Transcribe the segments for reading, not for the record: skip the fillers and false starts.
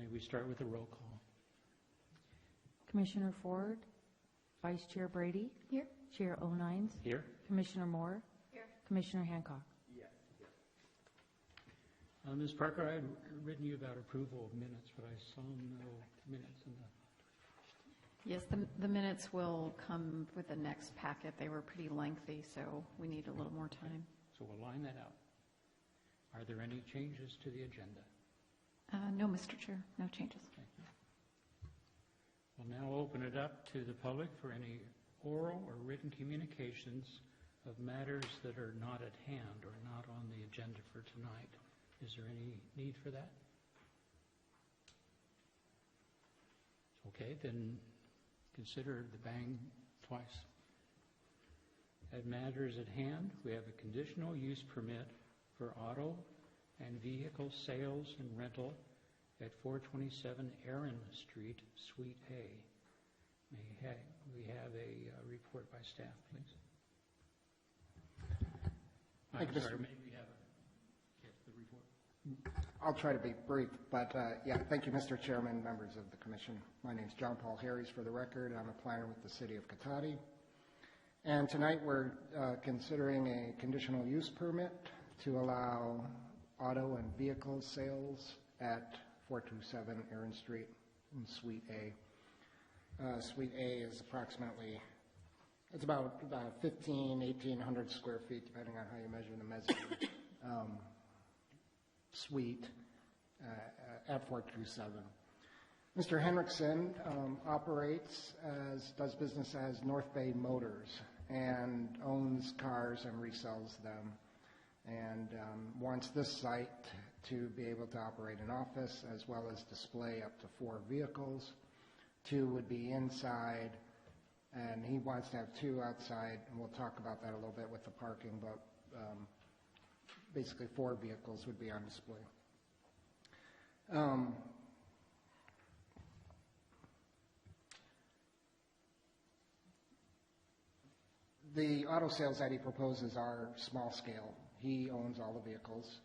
May we start with a roll call? Commissioner Ford, Vice Chair Brady. Here. Chair O'Nines. Here. Commissioner Moore. Here. Commissioner Hancock. Ms. Parker, I had written you about approval of minutes, but I saw no minutes in the... Yes, the minutes will come with the next packet. They were pretty lengthy, so we need a little more time. So we'll line that out. Are there any changes to the agenda? No, Mr. Chair, no changes. Thank you. We'll now open it up to the public for any oral or written communications of matters that are not at hand or not on the agenda for tonight. Is there any need for that? Okay, then consider the bang twice. At matters at hand, we have a conditional use permit for auto and vehicle sales and rental at 427 Aaron Street, Suite A. May we have a report by staff, please? I'm sorry, may we have the report? I'll try to be brief, but yeah, thank you, Mr. Chairman, members of the Commission. My name is John Paul Harries, for the record. I'm a planner with the City of Cotati. And tonight we're considering a conditional use permit to allow auto and vehicle sales at 427 Aaron Street in Suite A. Suite A is approximately, it's about 1,800 square feet, depending on how you measure the mezzanine suite at 427. Mr. Henriksen does business as North Bay Motors and owns cars and resells them, and wants this site to be able to operate an office as well as display up to 4 vehicles. 2 would be inside, and he wants to have 2 outside, and we'll talk about that a little bit with the parking, but basically 4 vehicles would be on display. The auto sales that he proposes are small scale. He owns all the vehicles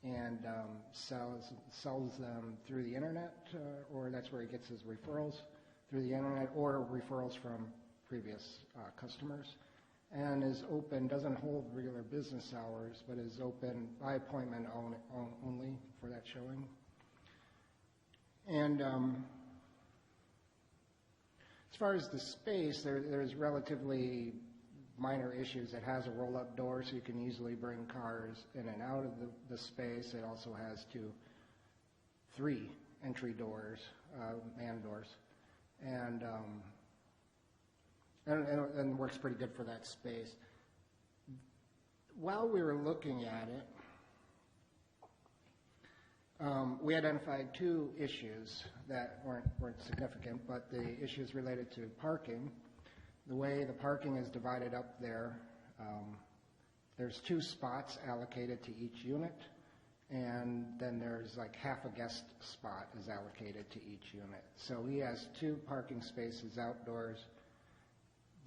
and sells them through the internet, or that's where he gets his referrals, through the internet or referrals from previous customers, and is open, doesn't hold regular business hours, but is open by appointment only for that showing. And as far as the space, there's relatively minor issues. It has a roll-up door, so you can easily bring cars in and out of the space. It also has 3 entry doors, man doors, and works pretty good for that space. While we were looking at it, we identified 2 issues that weren't significant, but the issues related to parking. The way the parking is divided up there, there's 2 spots allocated to each unit, and then there's like half a guest spot is allocated to each unit. So he has 2 parking spaces outdoors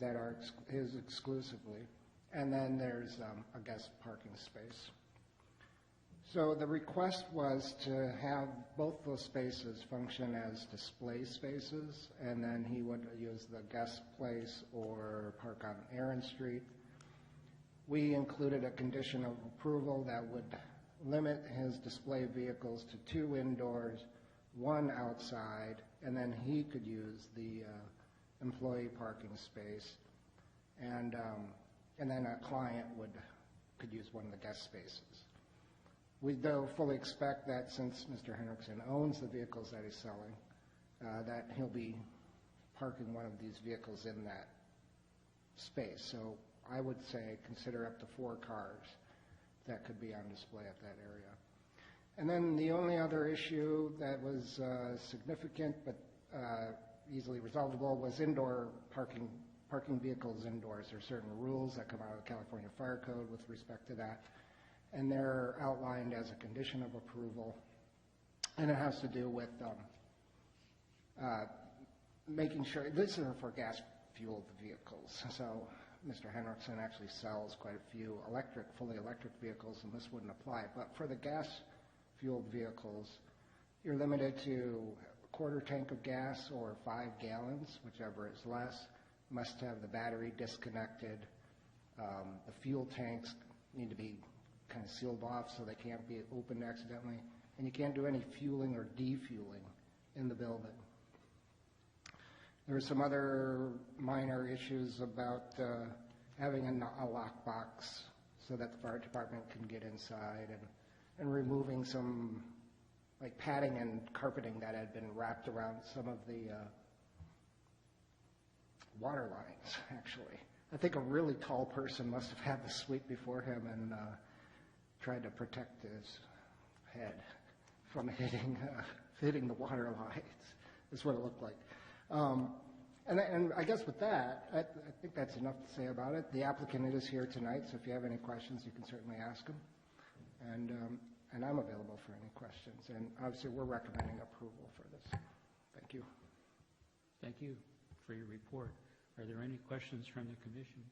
that are his exclusively, and then there's a guest parking space. So the request was to have both those spaces function as display spaces, and then he would use the guest place or park on Aaron Street. We included a condition of approval that would limit his display vehicles to 2 indoors, 1 outside, and then he could use the employee parking space, and then a client could use one of the guest spaces. We though fully expect that since Mr. Henriksen owns the vehicles that he's selling, that he'll be parking one of these vehicles in that space. So I would say consider up to 4 cars that could be on display at that area. And then the only other issue that was significant but easily resolvable was indoor parking vehicles indoors. There are certain rules that come out of the California Fire Code with respect to that, and they're outlined as a condition of approval, and it has to do with making sure, these are for gas-fueled vehicles, so Mr. Henriksen actually sells quite a few fully electric vehicles, and this wouldn't apply, but for the gas-fueled vehicles, You're limited to a quarter tank of gas or 5 gallons, whichever is less. Must have the battery disconnected. The fuel tanks need to be kind of sealed off so they can't be opened accidentally. And you can't do any fueling or defueling in the building. There were some other minor issues about having a lockbox so that the fire department can get inside, and removing some like padding and carpeting that had been wrapped around some of the water lines, actually. I think a really tall person must have had the sweep before him and tried to protect his head from hitting the water lines. That's what it looked like. And I guess with that, I think that's enough to say about it. The applicant is here tonight, so if you have any questions, you can certainly ask him. And I'm available for any questions. And obviously, we're recommending approval for this. Thank you. Thank you for your report. Are there any questions from the commission?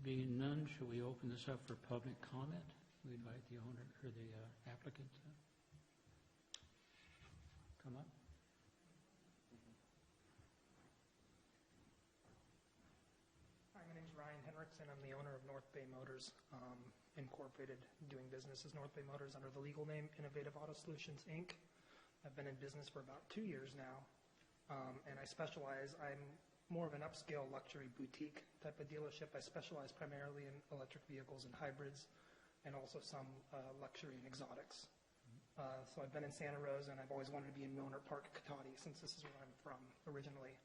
Being none, shall we open this up for public comment? We invite the owner or the applicant to come up. Hi, my name is Ryan Henriksen. I'm the owner of North Bay Motors, Incorporated, doing business as North Bay Motors under the legal name Innovative Auto Solutions, Inc. I've been in business for about 2 years now, and I'm more of an upscale luxury boutique type of dealership. I specialize primarily in electric vehicles and hybrids, and also some luxury and exotics. So I've been in Santa Rosa, and I've always wanted to be in Milner Park, Katati, since this is where I'm from originally.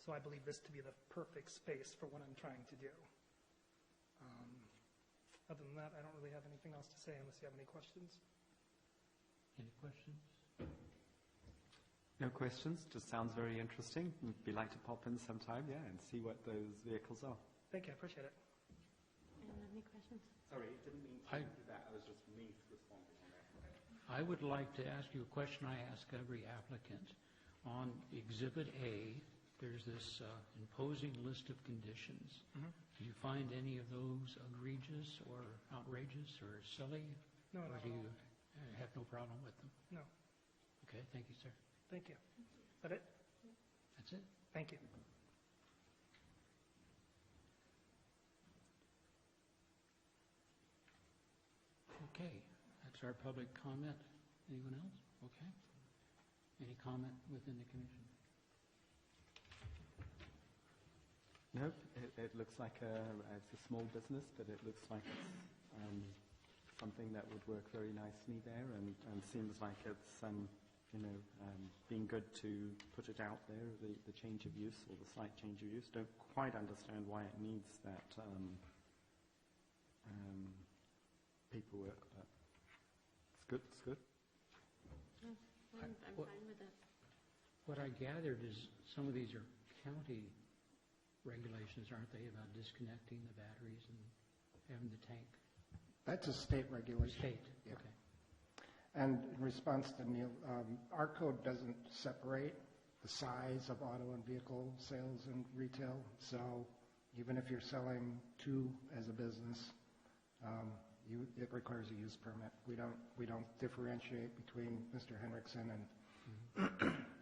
So I believe this to be the perfect space for what I'm trying to do. Other than that, I don't really have anything else to say unless you have any questions. Any questions? No questions. Just sounds very interesting. Would be like to pop in sometime, yeah, and see what those vehicles are. Thank you. I appreciate it. Any questions? Sorry, it didn't mean to do that. I was just me responding on that. I would like to ask you a question I ask every applicant. On Exhibit A, there's this imposing list of conditions. Mm-hmm. Do you find any of those egregious or outrageous or silly? No, or not do at you have no problem with them? No. Okay, thank you, sir. Thank you. Is that it? That's it. Thank you. Okay, that's our public comment. Anyone else? Okay. Any comment within the commission? No, it looks like it's a small business, but it looks like it's something that would work very nicely there, and seems like it's being good to put it out there. The change of use or the slight change of use. Don't quite understand why it needs that paperwork, but it's good. It's good. I'm What- fine with it. What I gathered is some of these are county regulations, aren't they, about disconnecting the batteries and having the tank? That's a state regulation. State, Yeah. okay. And in response to Neil, our code doesn't separate the size of auto and vehicle sales and retail. So even if you're selling two as a business, it requires a use permit. We don't differentiate between Mr. Henriksen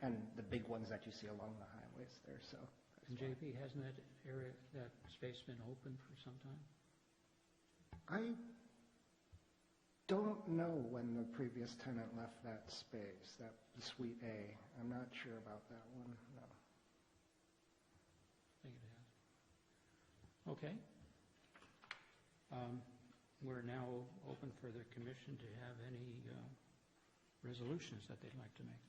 and the big ones that you see along the highways there. So. And JP, hasn't that space been open for some time? I don't know when the previous tenant left that space, that Suite A. I'm not sure about that one, no. I think it has. Okay. We're now open for the commission to have any resolutions that they'd like to make.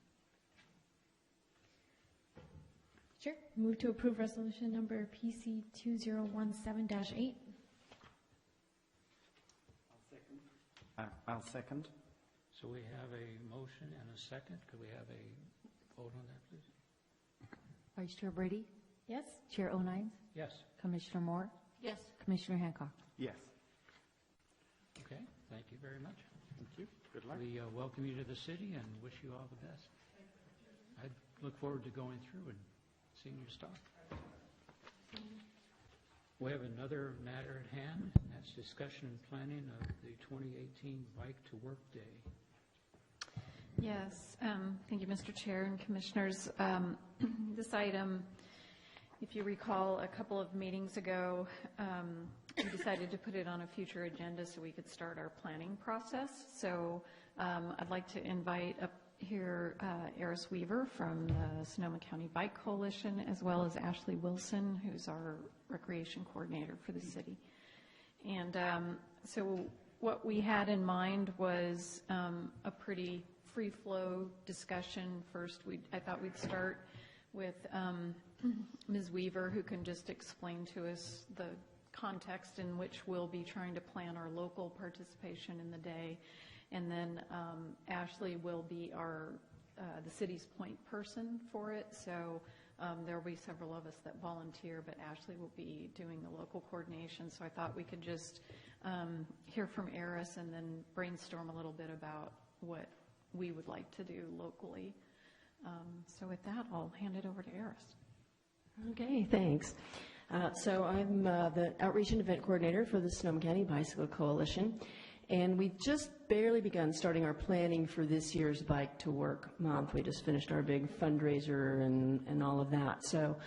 Sure. Move to approve resolution number PC 2017-8. I'll second. So we have a motion and a second. Could we have a vote on that, please? Vice Chair Brady? Yes? Chair O'Nines? Yes. Commissioner Moore? Yes. Commissioner Hancock? Yes. Okay, thank you very much. Thank you. Good luck. We welcome you to the city and wish you all the best. I look forward to going through and seeing your stuff. We have another matter at hand, and that's discussion and planning of the 2018 Bike to Work Day. Yes, thank you, Mr. Chair and Commissioners. This item, if you recall, a couple of meetings ago, we decided to put it on a future agenda so we could start our planning process. So I'd like to invite up here Eris Weaver from the Sonoma County Bike Coalition, as well as Ashley Wilson, who's our recreation coordinator for the city. And so what we had in mind was a pretty free-flow discussion. First, I thought we'd start with Ms. Weaver, who can just explain to us the context in which we'll be trying to plan our local participation in the day. And then Ashley will be the city's point person for it. So there will be several of us that volunteer, but Ashley will be doing the local coordination. So I thought we could just hear from Eris and then brainstorm a little bit about what we would like to do locally. So with that, I'll hand it over to Eris. Okay, thanks. So I'm the Outreach and Event Coordinator for the Sonoma County Bicycle Coalition, and we've just barely begun starting our planning for this year's Bike to Work Month. We just finished our big fundraiser and all of that. So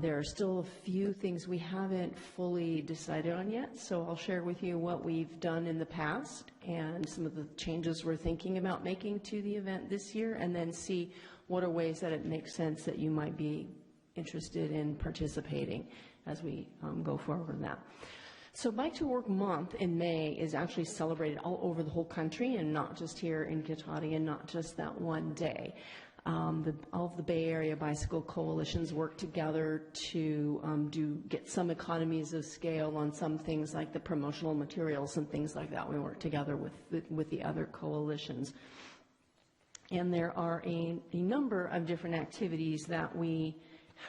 there are still a few things we haven't fully decided on yet, so I'll share with you what we've done in the past and some of the changes we're thinking about making to the event this year, and then see what are ways that it makes sense that you might be interested in participating as we go forward in that. So Bike to Work Month in May is actually celebrated all over the whole country and not just here in Cotati and not just that one day. All of the Bay Area bicycle coalitions work together to get some economies of scale on some things like the promotional materials and things like that. We work together with the other coalitions. And there are a number of different activities that we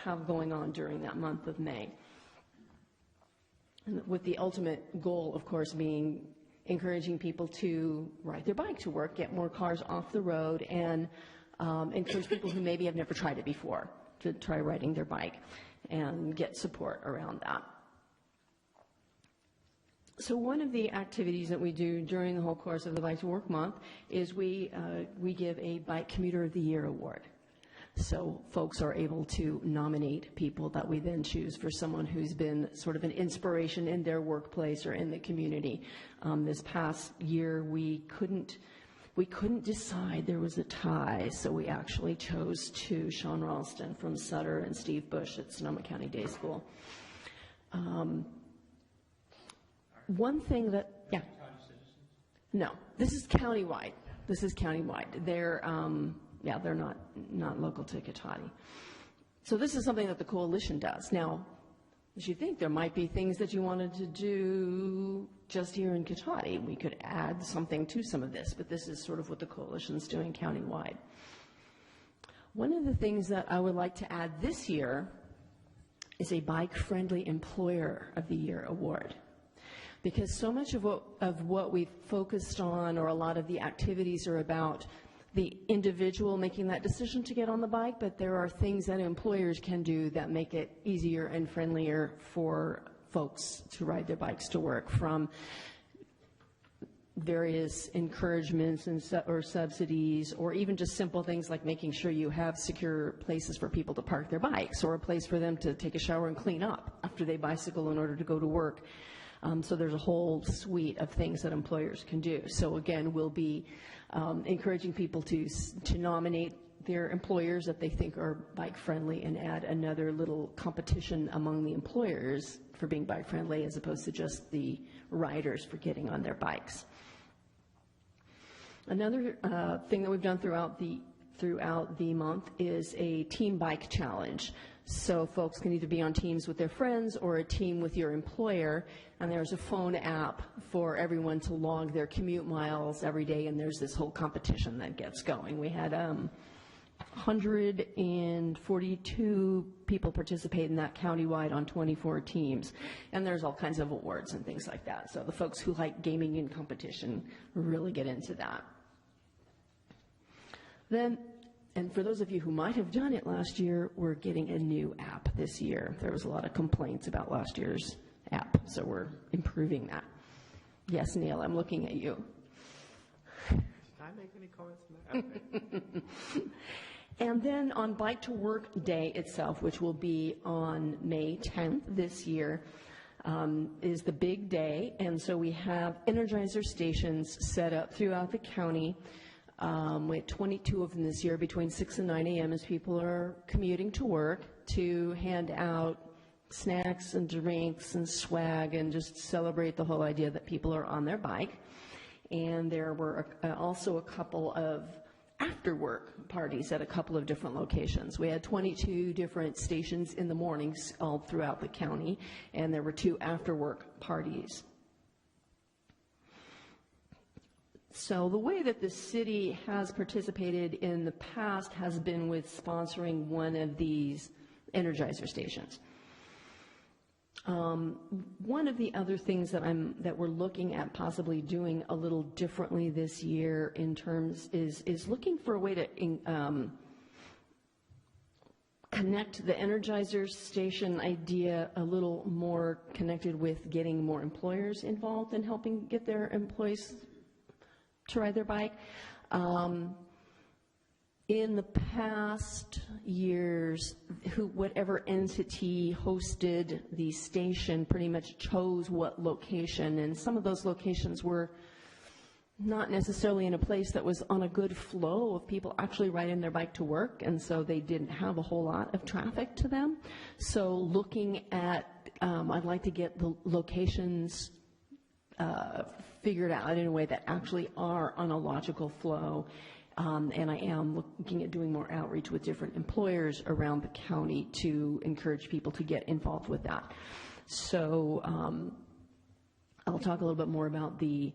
have going on during that month of May. And with the ultimate goal, of course, being encouraging people to ride their bike to work, get more cars off the road, and encourage people who maybe have never tried it before to try riding their bike and get support around that. So one of the activities that we do during the whole course of the Bike to Work Month is we give a Bike Commuter of the Year award. So folks are able to nominate people that we then choose for someone who's been sort of an inspiration in their workplace or in the community. This past year, we couldn't decide. There was a tie, so we actually chose Sean Ralston from Sutter and Steve Bush at Sonoma County Day School. One thing that, yeah. No, this is countywide. They're not local to Cotati. So this is something that the coalition does. Now, as you think, there might be things that you wanted to do just here in Cotati. We could add something to some of this, but this is sort of what the coalition's doing countywide. One of the things that I would like to add this year is a Bike-Friendly Employer of the Year award. Because so much of what we've focused on, or a lot of the activities, are about the individual making that decision to get on the bike, but there are things that employers can do that make it easier and friendlier for folks to ride their bikes to work, from various encouragements or subsidies, or even just simple things like making sure you have secure places for people to park their bikes, or a place for them to take a shower and clean up after they bicycle in order to go to work. So there's a whole suite of things that employers can do. So again, we'll be encouraging people to nominate their employers that they think are bike friendly, and add another little competition among the employers for being bike friendly, as opposed to just the riders for getting on their bikes. Another thing that we've done throughout the month is a team bike challenge. So folks can either be on teams with their friends or a team with your employer, and there's a phone app for everyone to log their commute miles every day, and there's this whole competition that gets going. We had 142 people participate in that countywide on 24 teams, and there's all kinds of awards and things like that. So the folks who like gaming and competition really get into that. Then And for those of you who might have done it last year, we're getting a new app this year. There was a lot of complaints about last year's app, so we're improving that. Yes, Neil, I'm looking at you. Should I make any comments on that? Okay. And then on Bike to Work Day itself, which will be on May 10th this year, is the big day. And so we have Energizer stations set up throughout the county. We had 22 of them this year between 6 and 9 a.m. as people are commuting to work to hand out snacks and drinks and swag and just celebrate the whole idea that people are on their bike. And there were also a couple of after-work parties at a couple of different locations. We had 22 different stations in the mornings all throughout the county, and there were 2 after-work parties. So the way that the city has participated in the past has been with sponsoring one of these Energizer stations. One of the other things that we're looking at possibly doing a little differently this year in terms is looking for a way to connect the Energizer station idea a little more connected with getting more employers involved in helping get their employees to ride their bike. In the past years, whatever entity hosted the station pretty much chose what location, and some of those locations were not necessarily in a place that was on a good flow of people actually riding their bike to work, and so they didn't have a whole lot of traffic to them. So looking at, I'd like to get the locations figured out in a way that actually are on a logical flow. And I am looking at doing more outreach with different employers around the county to encourage people to get involved with that. So I'll talk a little bit more about the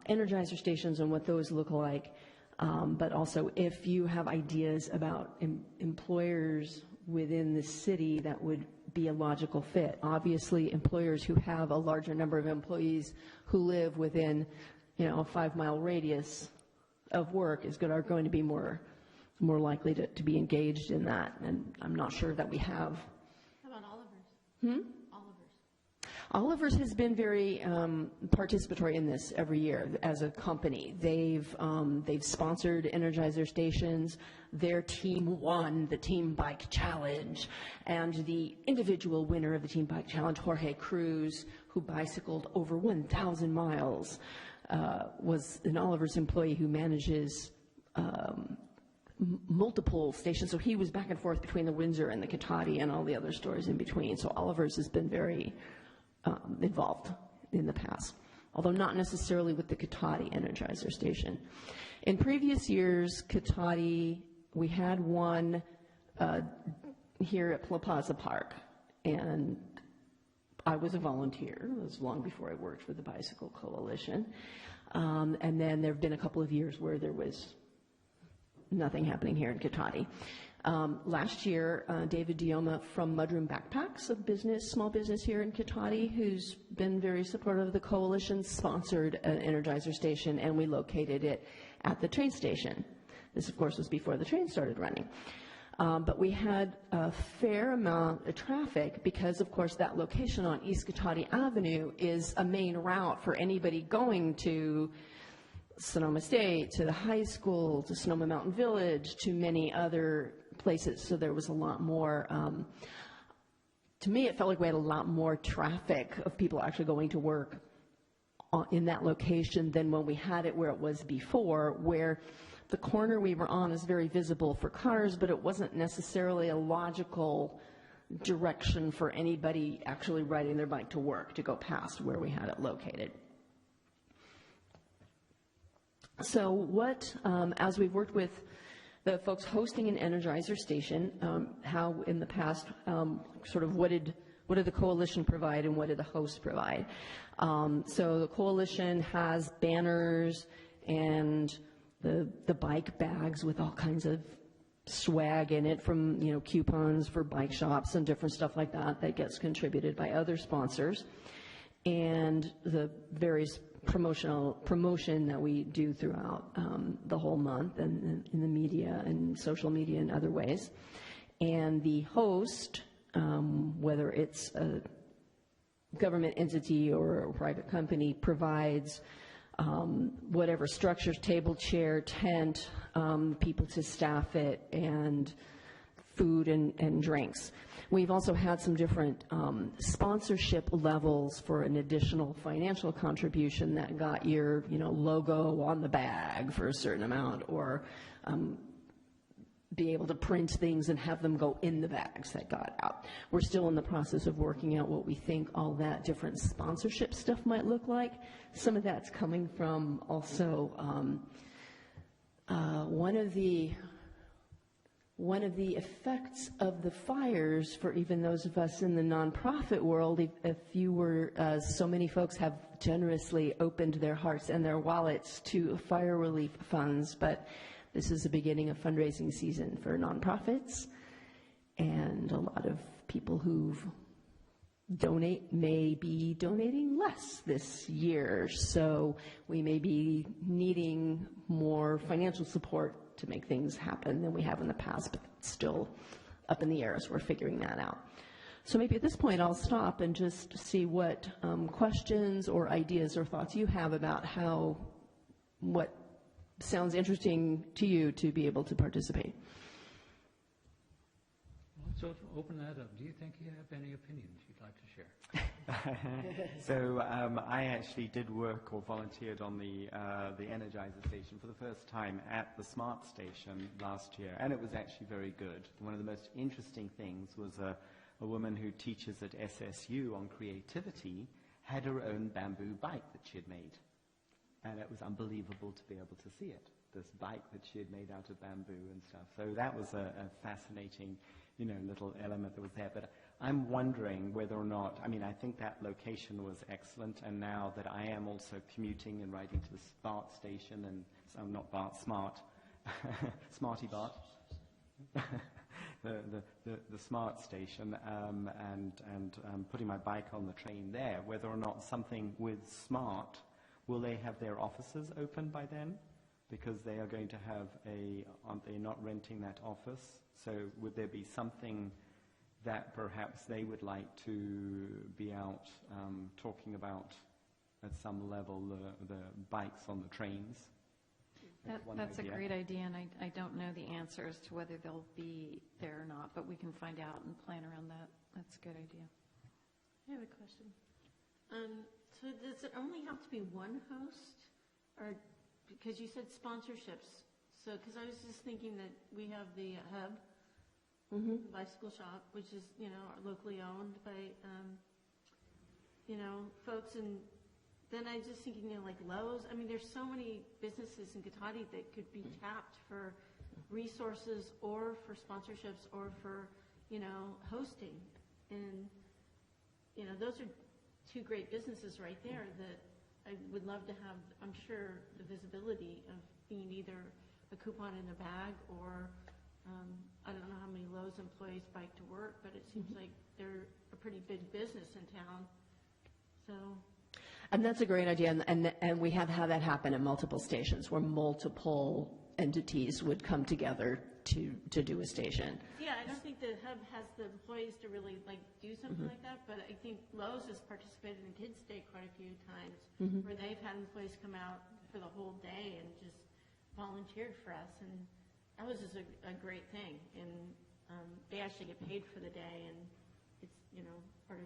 Energizer stations and what those look like. But also, if you have ideas about employers within the city that would be a logical fit. Obviously, employers who have a larger number of employees who live within, a 5-mile radius of work are going to be more likely to be engaged in that, and I'm not sure that we have. How about Oliver's? Oliver's has been very participatory in this every year as a company. They've sponsored Energizer stations. Their team won the Team Bike Challenge, and the individual winner of the Team Bike Challenge, Jorge Cruz, who bicycled over 1,000 miles, was an Oliver's employee who manages multiple stations. So he was back and forth between the Windsor and the Cotati and all the other stores in between. So Oliver's has been very involved in the past, although not necessarily with the Cotati Energizer station. In previous years, Cotati, we had one here at La Paz Park, and I was a volunteer. It was long before I worked for the Bicycle Coalition. And then there have been a couple of years where there was nothing happening here in Cotati. Last year, David Dioma from Mudroom Backpacks, a small business here in Cotati, who's been very supportive of the coalition, sponsored an Energizer station, and we located it at the train station. This, of course, was before the train started running. But we had a fair amount of traffic because, of course, that location on East Cotati Avenue is a main route for anybody going to Sonoma State, to the high school, to Sonoma Mountain Village, to many other places. So there was a lot more, to me, it felt like we had a lot more traffic of people actually going to work in that location than when we had it where it was before, where the corner we were on is very visible for cars, but it wasn't necessarily a logical direction for anybody actually riding their bike to work to go past where we had it located. So as we've worked with the folks hosting an Energizer station, how in the past, what did the coalition provide and what did the hosts provide? So the coalition has banners and the bike bags with all kinds of swag in it from, coupons for bike shops and different stuff like that gets contributed by other sponsors. And the various promotion that we do throughout the whole month and in the media and social media and other ways. And the host, whether it's a government entity or a private company, provides whatever structures, table, chair, tent, people to staff it, and food and drinks. We've also had some different sponsorship levels for an additional financial contribution that got your, logo on the bag for a certain amount, or be able to print things and have them go in the bags that got out. We're still in the process of working out what we think all that different sponsorship stuff might look like. Some of that's coming from also one of the effects of the fires for even those of us in the nonprofit world, if you were, so many folks have generously opened their hearts and their wallets to fire relief funds, but this is the beginning of fundraising season for nonprofits, and a lot of people who donate may be donating less this year, so we may be needing more financial support to make things happen than we have in the past, but it's still up in the air as we're figuring that out. So maybe at this point I'll stop and just see what questions or ideas or thoughts you have about what sounds interesting to you to be able to participate. Let's open that up. Do you think you have any opinions you'd like to share? So I actually did work or volunteered on the Energizer station for the first time at the Smart Station last year, and it was actually very good. One of the most interesting things was a woman who teaches at SSU on creativity had her own bamboo bike that she had made. And it was unbelievable to be able to see it, this bike that she had made out of bamboo and stuff. So that was a fascinating, little element that was there. But I'm wondering whether or not, I think that location was excellent. And now that I am also commuting and riding to the Smart Station, and so I'm not Bart, Smart, Smarty Bart, the Smart Station, and putting my bike on the train there, whether or not something with Smart, will they have their offices open by then? Because they are going to have aren't they not renting that office? So would there be something that perhaps they would like to be out talking about at some level, the bikes on the trains? That's a great idea, and I don't know the answer as to whether they'll be there or not, but we can find out and plan around that. That's a good idea. I have a question. So does it only have to be one host? Or, because you said sponsorships. So, because I was just thinking that we have the Hub, the bicycle shop, which is, locally owned by, folks. And then I was just thinking, like Lowe's. There's so many businesses in Cotati that could be tapped for resources or for sponsorships or for, hosting. And, those are two great businesses right there that I would love to have, I'm sure, the visibility of being either a coupon in a bag or, I don't know how many Lowe's employees bike to work, but it seems like they're a pretty big business in town. So. And that's a great idea, and we have had that happen at multiple stations where multiple entities would come together to do a station. Yeah, I don't think the Hub has the employees to really do something like that, but I think Lowe's has participated in Kids Day quite a few times where they've had employees come out for the whole day and just volunteered for us, and that was just a great thing. And they actually get paid for the day, and it's part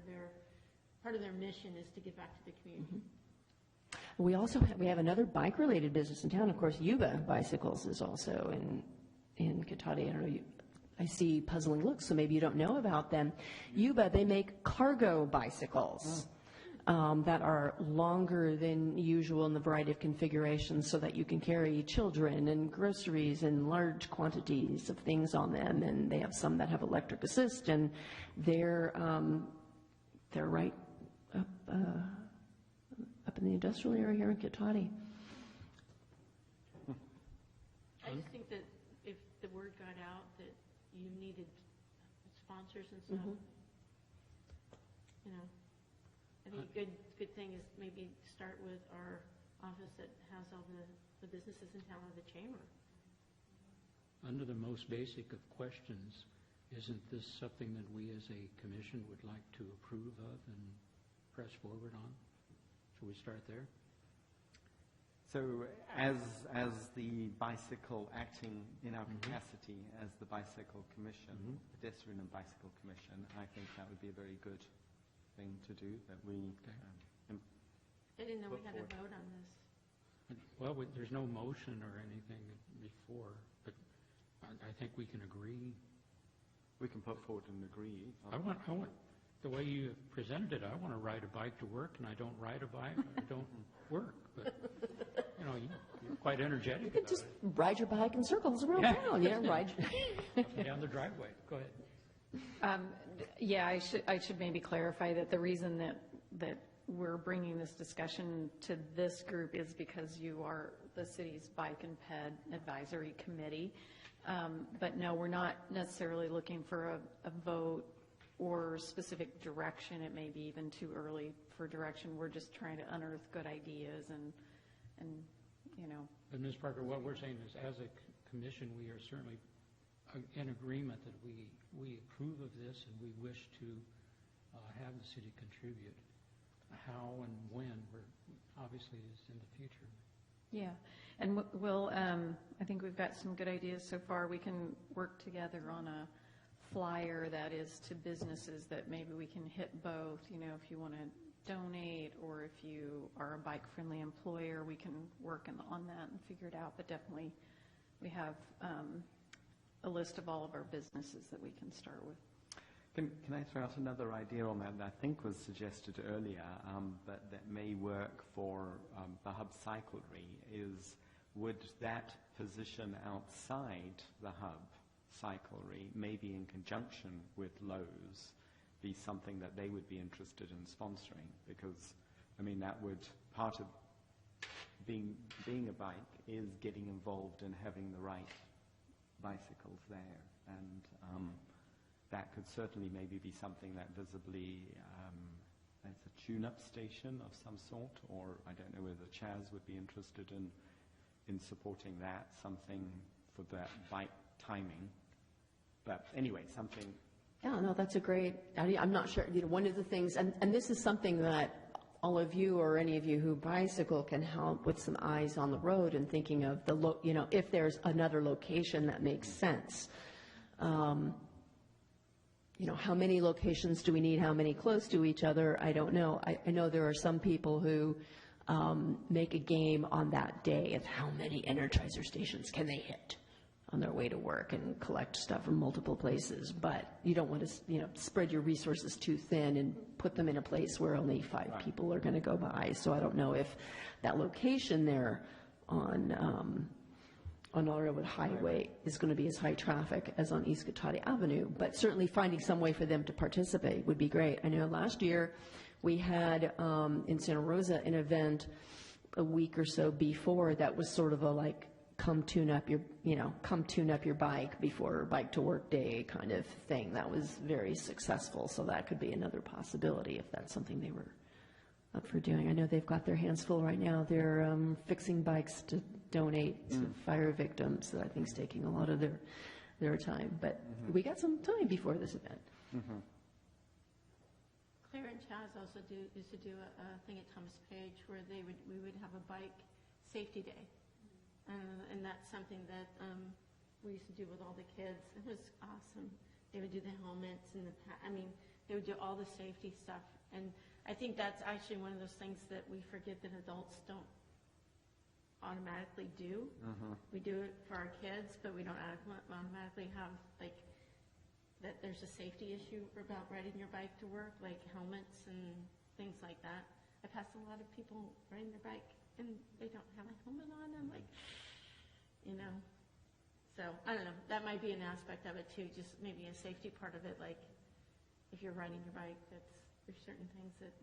of their mission is to give back to the community. We also we have another bike-related business in town. Of course, Yuba Bicycles is also in Cotati. I don't know. I see puzzling looks, so maybe you don't know about them. Yuba, they make cargo bicycles that are longer than usual in the variety of configurations so that you can carry children and groceries and large quantities of things on them. And they have some that have electric assist, and they're right up in the industrial area here in Cotati. I just think that if the word got out that you needed sponsors and stuff, I think a good thing is maybe start with our office that has all the businesses in town or the chamber. Under the most basic of questions, isn't this something that we as a commission would like to approve of and press forward on? Shall we start there? So as the bicycle, acting in our capacity as the bicycle commission, pedestrian and bicycle commission, I think that would be a very good thing to do, that we I didn't know we Put had a forward. vote on this. Well, there's no motion or anything before, but I think we can agree. we can put forward and agree. I want, the way you presented it, I want to ride a bike to work, and I don't ride a bike, I don't work, but, you know, you're quite energetic You could about just it. ride your bike in circles around Yeah. town, ride. Up and down the driveway, go ahead. Yeah, I should maybe clarify that the reason that we're bringing this discussion to this group is because you are the city's Bike and Ped Advisory Committee. But no, we're not necessarily looking for a vote or specific direction. It may be even too early for direction. We're just trying to unearth good ideas and you know. But Ms. Parker, what we're saying is, as a commission, we are certainly in agreement that we approve of this and we wish to have the city contribute. How and when, obviously, is in the future. Yeah, and we'll, I think we've got some good ideas so far. We can work together on a flyer that is to businesses that maybe we can hit both. You know, if you want to donate or if you are a bike-friendly employer, we can work on that and figure it out. But definitely, we have a list of all of our businesses that we can start with. Can I throw out another idea on that I think was suggested earlier, but that may work for the hub cyclery, is would that position outside the hub cyclery, maybe in conjunction with Lowe's, be something that they would be interested in sponsoring? Because, I mean, that would, part of being a bike is getting involved in having the right bicycles there, and that could certainly maybe be something that visibly, as a tune-up station of some sort, or I don't know whether Chaz would be interested in supporting that, something for that bike timing. But anyway, something. Yeah, no, that's a great idea. I'm not sure, one of the things, and this is something that all of you or any of you who bicycle can help with some eyes on the road and thinking of if there's another location that makes sense. How many locations do we need? How many close to each other? I don't know. I know there are some people who make a game on that day of how many Energizer stations can they hit on their way to work and collect stuff from multiple places. But you don't want to, spread your resources too thin and put them in a place where only 5 people are going to go by. So I don't know if that location there on Railroad Highway is going to be as high traffic as on East Cotati Avenue, but certainly finding some way for them to participate would be great. I know last year we had in Santa Rosa an event a week or so before that was sort of a come tune up your bike before bike to work day kind of thing. That was very successful, so that could be another possibility if that's something they were up for doing. I know they've got their hands full right now. They're fixing bikes to donate to fire victims. That I think is taking a lot of their time. But we got some time before this event. Claire and Chaz also used to do a thing at Thomas Page where we would have a bike safety day, and that's something that we used to do with all the kids. It was awesome. They would do the helmets and they would do all the safety stuff. And I think that's actually one of those things that we forget that adults don't automatically do. We do it for our kids, but we don't automatically have that there's a safety issue about riding your bike to work, like helmets and things like that. I pass a lot of people riding their bike and they don't have a helmet on. I'm like, so I don't know. That might be an aspect of it too, just maybe a safety part of it. Like if you're riding your bike, there's certain things that.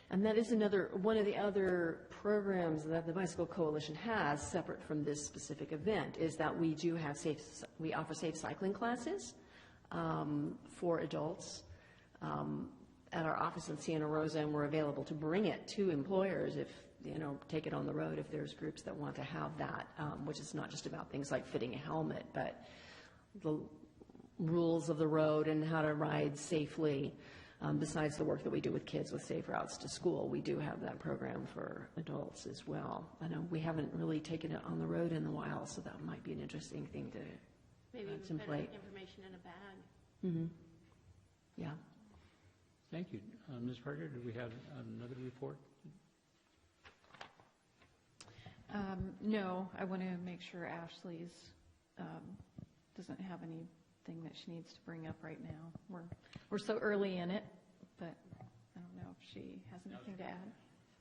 And that is one of the other programs that the Bicycle Coalition has, separate from this specific event, is that we offer safe cycling classes for adults at our office in Santa Rosa, and we're available to bring it to employers if take it on the road if there's groups that want to have that, which is not just about things like fitting a helmet, but the rules of the road and how to ride safely. Besides the work that we do with kids with Safe Routes to School, we do have that program for adults as well. I know we haven't really taken it on the road in a while, so that might be an interesting thing to Maybe even put contemplate. information in a bag. Mm-hmm. Yeah. Thank you. Ms. Parker, do we have another report? No, I want to make sure Ashley's doesn't have anything that she needs to bring up right now. We're so early in it, but I don't know if she has anything to add.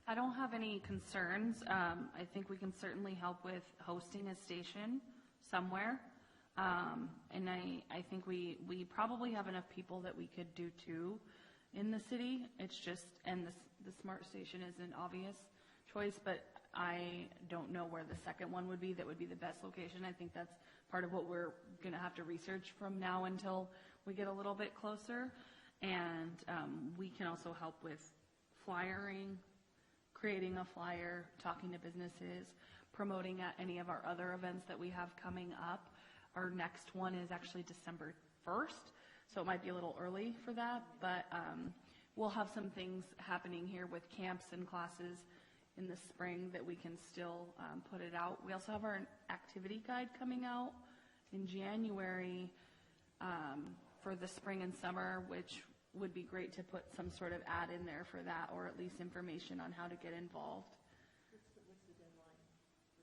I don't have any concerns. I think we can certainly help with hosting a station somewhere. And I think we probably have enough people that we could do two in the city. It's just, and the smart station is an obvious choice, but I don't know where the second one would be that would be the best location. I think that's part of what we're going to have to research from now until we get a little bit closer. And we can also help with flyering, creating a flyer, talking to businesses, promoting at any of our other events that we have coming up. Our next one is actually December 1st, so it might be a little early for that, but we'll have some things happening here with camps and classes in the spring that we can still put it out. We also have our activity guide coming out in January for the spring and summer, which would be great to put some sort of ad in there for that, or at least information on how to get involved. What's the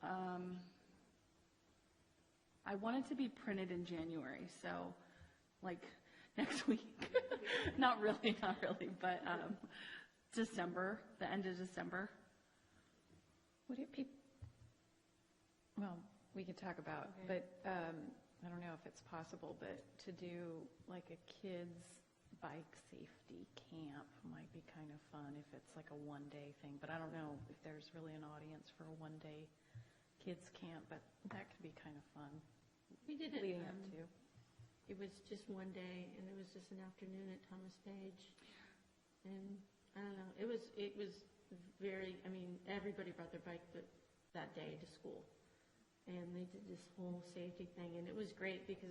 deadline? I want it to be printed in January, so like next week. Not really, but December, the end of December. Would it be, well, we could talk about, but I don't know if it's possible, but to do like a kids bike safety camp might be kind of fun if it's like a one-day thing, but I don't know if there's really an audience for a one-day kids camp, but that could be kind of fun. We did it. Leading up to. It was just one day, and it was just an afternoon at Thomas Page. And I don't know, it was very, I mean, everybody brought their bike that day to school. And they did this whole safety thing, and it was great because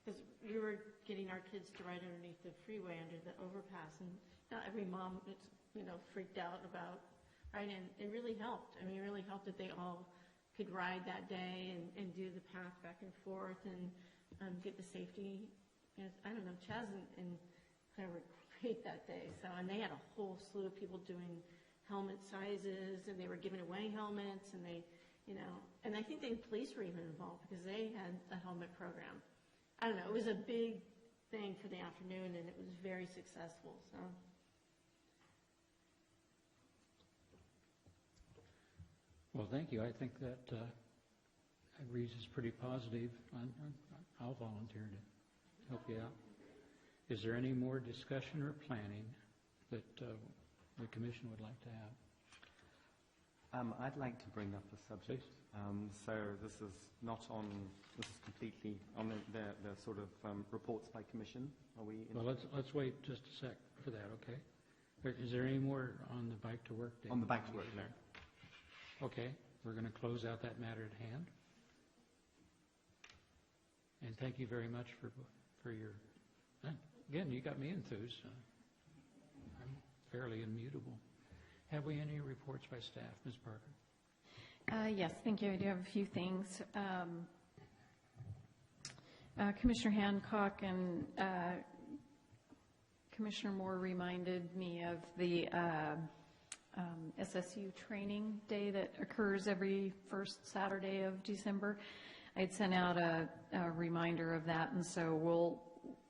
because we were getting our kids to ride underneath the freeway under the overpass, and not every mom is, freaked out about riding. It really helped. I mean, it really helped that they all could ride that day and do the path back and forth and get the safety. I don't know, Chaz and Claire were great that day. So, and they had a whole slew of people doing helmet sizes, and they were giving away helmets, and they, and I think the police were even involved because they had a helmet program. I don't know, it was a big thing for the afternoon, and it was very successful. So. Well, thank you. I think that reads is pretty positive. I'll volunteer to help you out. Is there any more discussion or planning that the commission would like to have? I'd like to bring up a subject. So this is completely on the sort of reports by commission. Are we? Well, let's wait just a sec for that, okay? Is there any more on the Bike to Work Day? On the Bike to Work Day. Okay, we're going to close out that matter at hand. And thank you very much for your, again, you got me enthused. I'm fairly immutable. Have we any reports by staff? Ms. Parker? Yes, thank you. I do have a few things. Commissioner Hancock and Commissioner Moore reminded me of the SSU training day that occurs every first Saturday of December. I had sent out a reminder of that, and so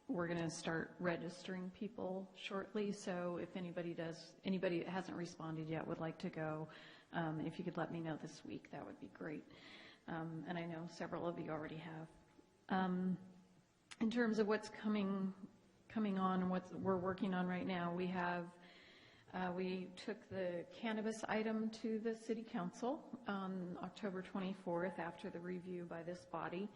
we're going to start registering people shortly. So if anybody that hasn't responded yet would like to go, if you could let me know this week, that would be great. And I know several of you already have. In terms of what's coming on and what we're working on right now, we took the cannabis item to the City Council on October 24th after the review by this body,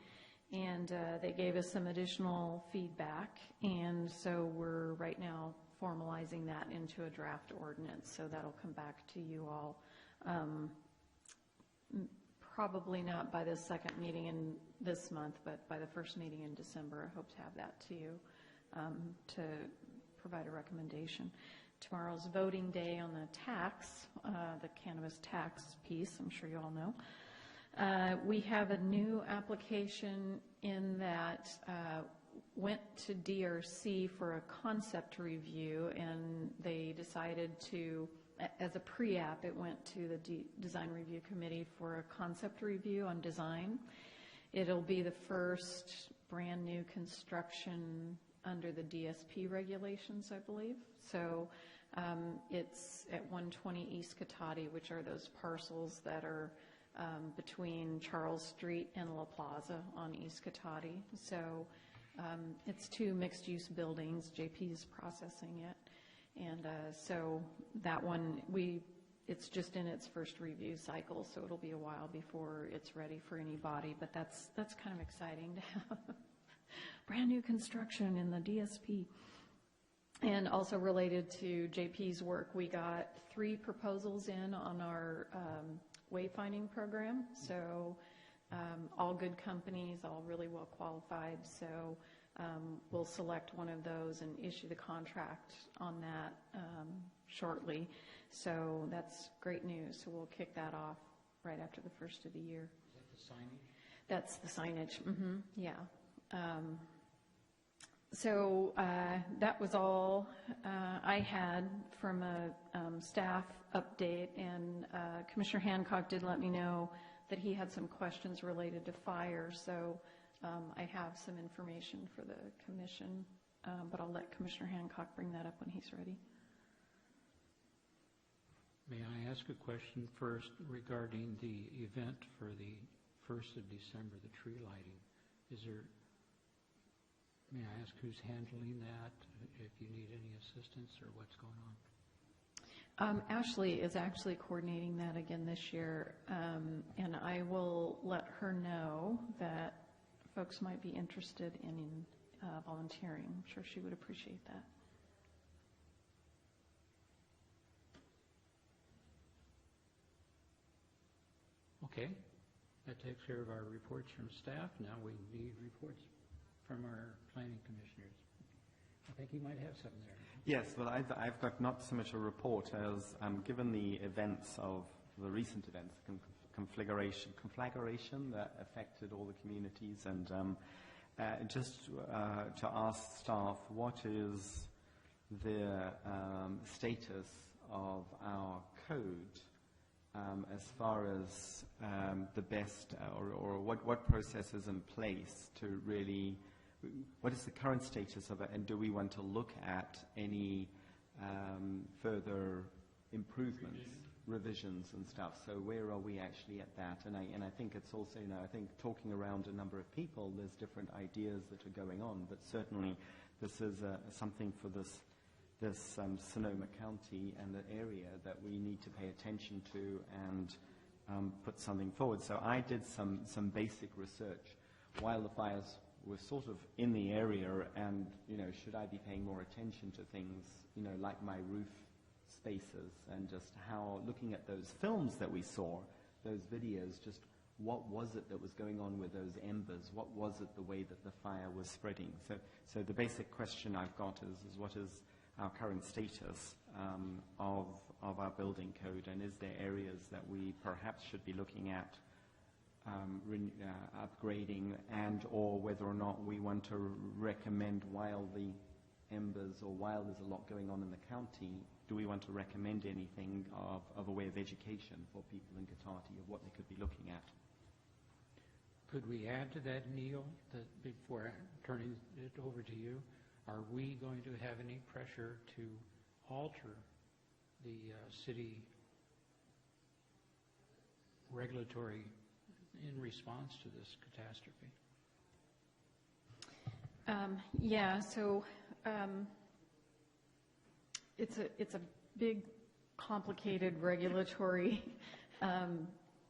and they gave us some additional feedback, and so we're right now formalizing that into a draft ordinance, so that'll come back to you all Probably not by the second meeting in this month, but by the first meeting in December. I hope to have that to you to provide a recommendation. Tomorrow's voting day on the tax, the cannabis tax piece, I'm sure you all know. We have a new application in that went to DRC for a concept review, and they decided to, as a pre-app, it went to the Design Review Committee for a concept review on design. It'll be the first brand-new construction under the DSP regulations, I believe. So it's at 120 East Cotati, which are those parcels that are between Charles Street and La Plaza on East Cotati. So it's two mixed-use buildings. JP is processing it. And so that one, it's just in its first review cycle, so it'll be a while before it's ready for anybody. But that's kind of exciting to have brand new construction in the DSP. And also related to JP's work, we got 3 proposals in on our wayfinding program. So all good companies, all really well qualified. So we'll select one of those and issue the contract on that shortly. So that's great news. So we'll kick that off right after the first of the year. Is that the signage? That's the signage, yeah. So that was all I had from a staff update, and Commissioner Hancock did let me know that he had some questions related to fire, so I have some information for the commission, but I'll let Commissioner Hancock bring that up when he's ready. May I ask a question first regarding the event for the 1st of December, the tree lighting? May I ask who's handling that, if you need any assistance or what's going on? Ashley is actually coordinating that again this year, and I will let her know that folks might be interested in volunteering. I'm sure she would appreciate that. Okay, that takes care of our reports from staff. Now we need reports from our planning commissioners. I think you might have something there. Yes, well, I've got not so much a report as given the events of the recent events, conflagration that affected all the communities, and just to ask staff what is the status of our code as far as the best, or what process is in place to really, what is the current status of it, and do we want to look at any further improvements, revisions and stuff? So where are we actually at that? And I think it's also, I think talking around a number of people, there's different ideas that are going on, but certainly this is something for this Sonoma County and the area that we need to pay attention to and put something forward. So I did some basic research while the fires were sort of in the area, and should I be paying more attention to things like my roof spaces, and just how, looking at those films that we saw, those videos, just what was it that was going on with those embers? What was it, the way that the fire was spreading? So the basic question I've got is what is our current status of our building code, and is there areas that we perhaps should be looking at upgrading, and or whether or not we want to recommend, while the embers, or while there's a lot going on in the county, do we want to recommend anything of a way of education for people in Cotati of what they could be looking at? Could we add to that, Neil, that before turning it over to you, are we going to have any pressure to alter the city regulatory in response to this catastrophe? Yeah, so it's a big, complicated regulatory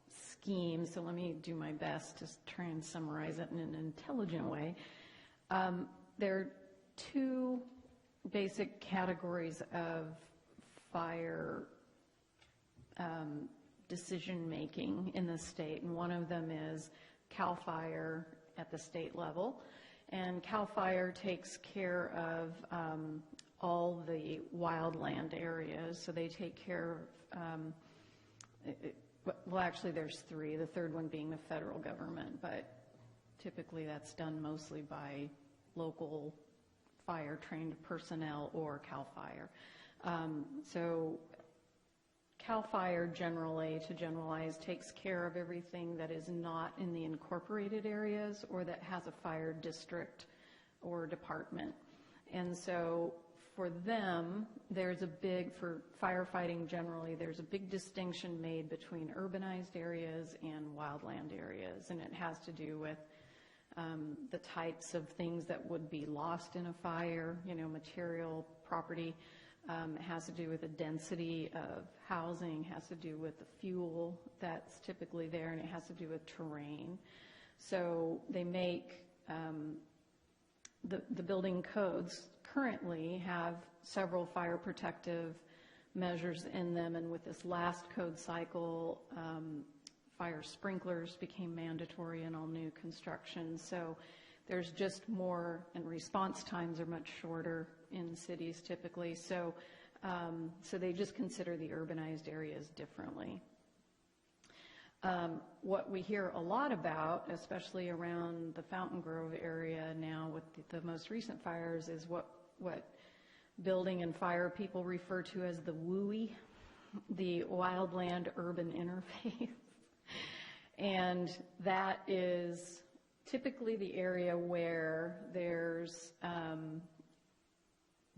scheme, so let me do my best to try and summarize it in an intelligent way. There are 2 basic categories of fire decision-making in the state, and one of them is CAL FIRE at the state level. And CAL FIRE takes care of all the wildland areas, so they take care of, well, actually there's three, the third one being the federal government, but typically that's done mostly by local fire-trained personnel or CAL FIRE. So CAL FIRE generally, to generalize, takes care of everything that is not in the incorporated areas or that has a fire district or department. And so for them, there's a big, for firefighting generally, there's a big distinction made between urbanized areas and wildland areas, and it has to do with the types of things that would be lost in a fire, material, property. It has to do with the density of housing, has to do with the fuel that's typically there, and it has to do with terrain. So they make the building codes currently have several fire protective measures in them, and with this last code cycle, fire sprinklers became mandatory in all new construction. So there's just more, and response times are much shorter in cities typically. So, so they just consider the urbanized areas differently. What we hear a lot about, especially around the Fountain Grove area now with the most recent fires, is what building and fire people refer to as the WUI, the wildland urban interface. And that is typically the area where there's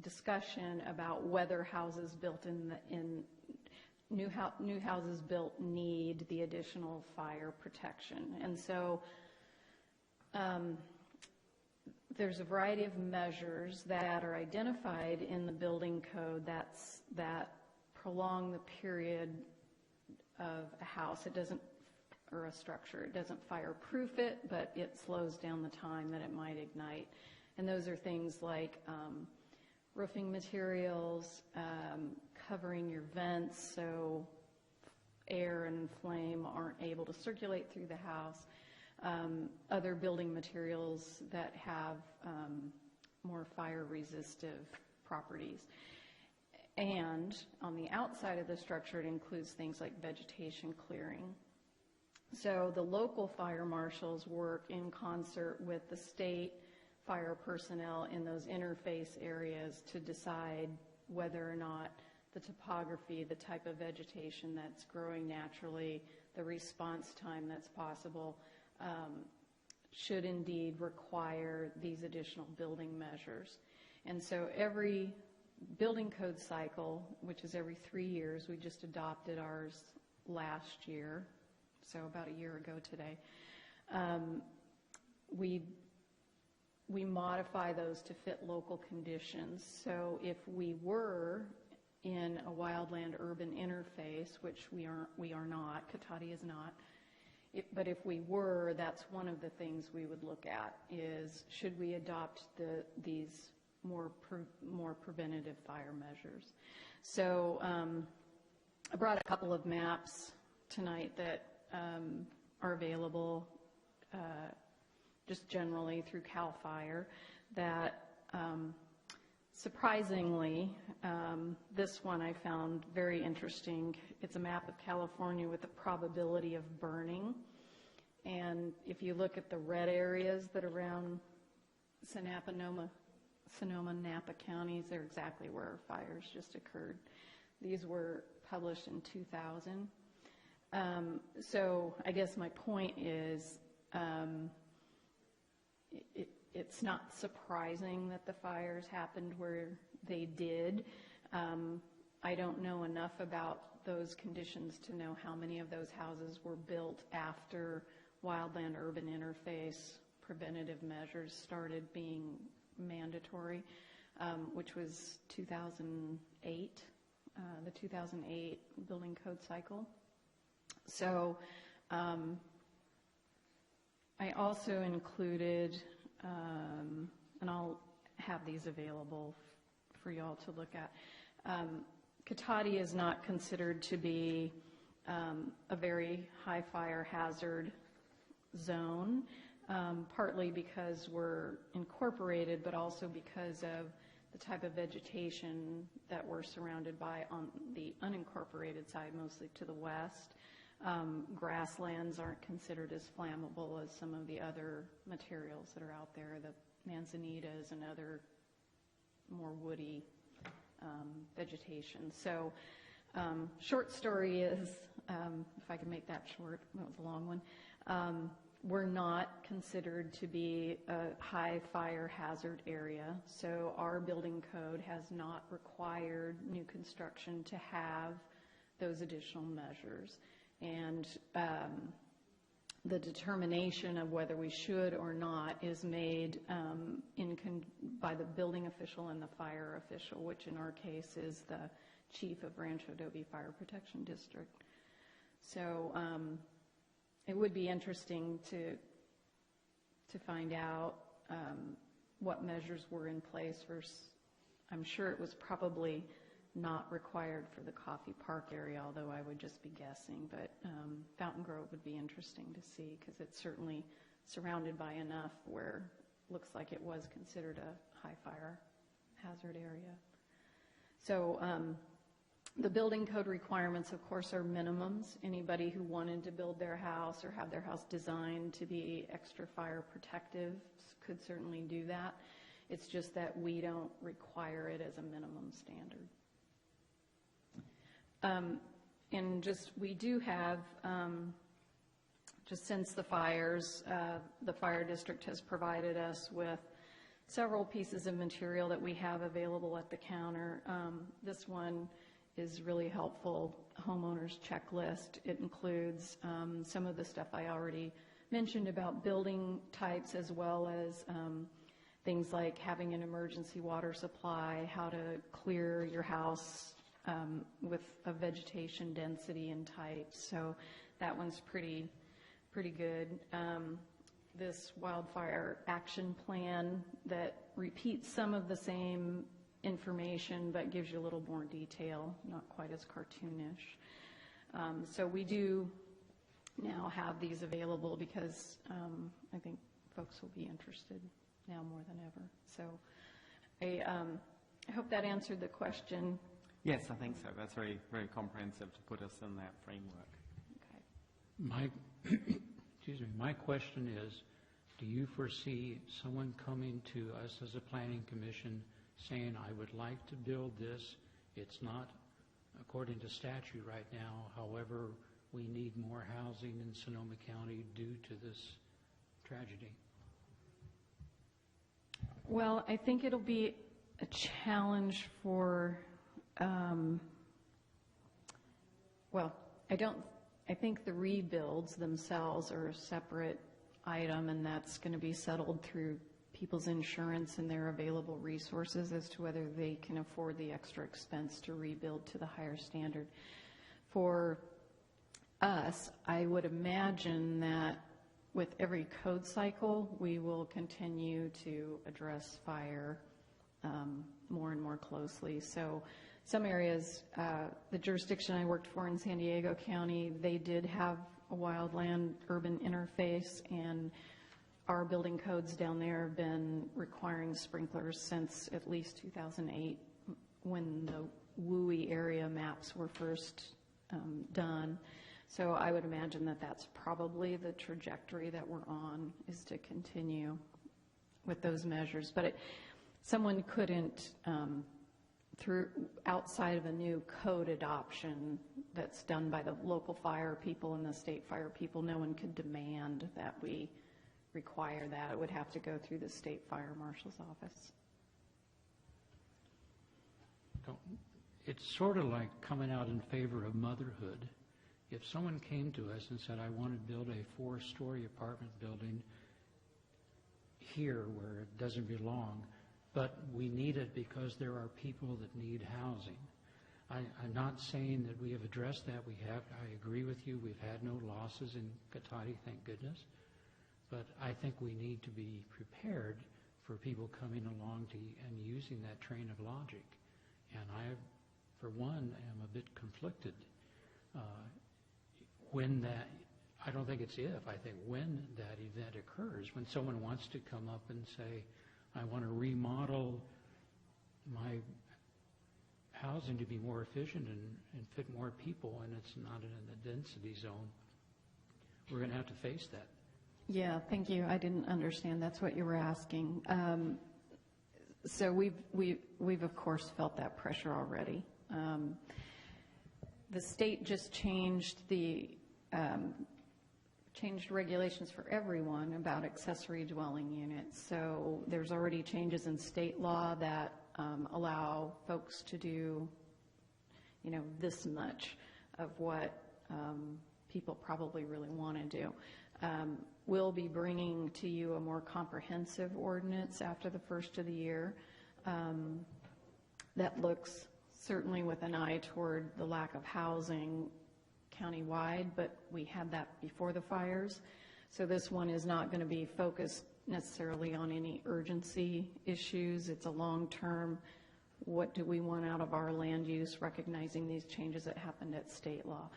discussion about whether houses built in new houses built need the additional fire protection. And so there's a variety of measures that are identified in the building code that prolong the period of a house. It doesn't, or a structure, it doesn't fireproof it, but it slows down the time that it might ignite. And those are things like roofing materials, covering your vents so air and flame aren't able to circulate through the house, other building materials that have more fire-resistive properties. And on the outside of the structure, it includes things like vegetation clearing. So the local fire marshals work in concert with the state fire personnel in those interface areas to decide whether or not the topography, the type of vegetation that's growing naturally, the response time that's possible, should indeed require these additional building measures. And so every building code cycle, which is every 3 years, we just adopted ours last year, so about a year ago today, we modify those to fit local conditions. So if we were in a wildland urban interface, which we are not, Cotati is not, but if we were, that's one of the things we would look at is should we adopt these more preventative fire measures. So I brought a couple of maps tonight that are available just generally through CAL FIRE that surprisingly, this one I found very interesting. It's a map of California with the probability of burning. And if you look at the red areas that are around Sonoma, Napa counties, they're exactly where fires just occurred. These were published in 2000. So I guess my point is it's not surprising that the fires happened where they did. I don't know enough about those conditions to know how many of those houses were built after wildland urban interface preventative measures started being mandatory, which was 2008, the 2008 building code cycle. So I also included, and I'll have these available for y'all to look at. Cotati is not considered to be a very high fire hazard zone, partly because we're incorporated, but also because of the type of vegetation that we're surrounded by on the unincorporated side, mostly to the west. Grasslands aren't considered as flammable as some of the other materials that are out there, the manzanitas and other more woody vegetation. So short story is, if I can make that short, that was a long one, we're not considered to be a high fire hazard area, so our building code has not required new construction to have those additional measures. And the determination of whether we should or not is made by the building official and the fire official, which in our case is the chief of Rancho Doble Fire Protection District. So it would be interesting to find out what measures were in place versus, I'm sure it was probably not required for the Coffee Park area, although I would just be guessing. But Fountain Grove would be interesting to see because it's certainly surrounded by enough where it looks like it was considered a high fire hazard area. So the building code requirements, of course, are minimums. Anybody who wanted to build their house or have their house designed to be extra fire protective could certainly do that. It's just that we don't require it as a minimum standard. And just, we do have, just since the fires, the fire district has provided us with several pieces of material that we have available at the counter. This one is really helpful, homeowners checklist. It includes some of the stuff I already mentioned about building types, as well as things like having an emergency water supply, how to clear your house with a vegetation density and types. So that one's pretty good. This wildfire action plan that repeats some of the same information but gives you a little more detail, not quite as cartoonish. So we do now have these available because I think folks will be interested now more than ever. So I hope that answered the question. Yes, I think so. That's very, very comprehensive to put us in that framework. Okay. My question is, do you foresee someone coming to us as a planning commission saying, I would like to build this, it's not according to statute right now, however, we need more housing in Sonoma County due to this tragedy? Well, I think it'll be a challenge for, I think the rebuilds themselves are a separate item, and that's going to be settled through people's insurance and their available resources as to whether they can afford the extra expense to rebuild to the higher standard. For us, I would imagine that with every code cycle, we will continue to address fire more and more closely. So some areas, the jurisdiction I worked for in San Diego County, they did have a wildland urban interface, and our building codes down there have been requiring sprinklers since at least 2008 when the WUI area maps were first done. So I would imagine that that's probably the trajectory that we're on, is to continue with those measures. But someone couldn't, through outside of a new code adoption that's done by the local fire people and the state fire people, no one could demand that we require that. It would have to go through the state fire marshal's office. It's sort of like coming out in favor of motherhood. If someone came to us and said, I want to build a 4-story apartment building here where it doesn't belong, but we need it because there are people that need housing. I'm not saying that we have addressed that. I agree with you. We've had no losses in Cotati, thank goodness. But I think we need to be prepared for people coming along and using that train of logic. And I, for one, am a bit conflicted. when that, I don't think it's if, I think when that event occurs, when someone wants to come up and say, I want to remodel my housing to be more efficient and fit more people, and it's not in the density zone, we're going to have to face that. Yeah, thank you. I didn't understand. That's what you were asking. So we've of course felt that pressure already. The state just changed changed regulations for everyone about accessory dwelling units. So there's already changes in state law that allow folks to do, this much of what people probably really want to do. We'll be bringing to you a more comprehensive ordinance after the first of the year that looks certainly with an eye toward the lack of housing countywide, but we had that before the fires. So this one is not going to be focused necessarily on any urgency issues. It's a long-term, what do we want out of our land use, recognizing these changes that happened at state law.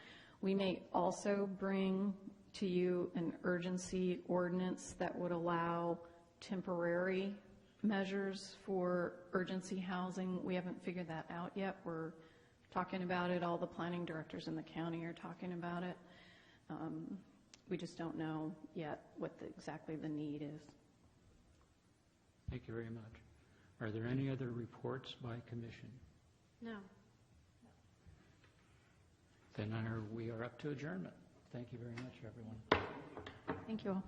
We may also bring to you an urgency ordinance that would allow temporary measures for urgency housing. We haven't figured that out yet. We're talking about it. All the planning directors in the county are talking about it. We just don't know yet what exactly the need is. Thank you very much. Are there any other reports by commission? No. Then we are up to adjournment. Thank you very much, everyone. Thank you all.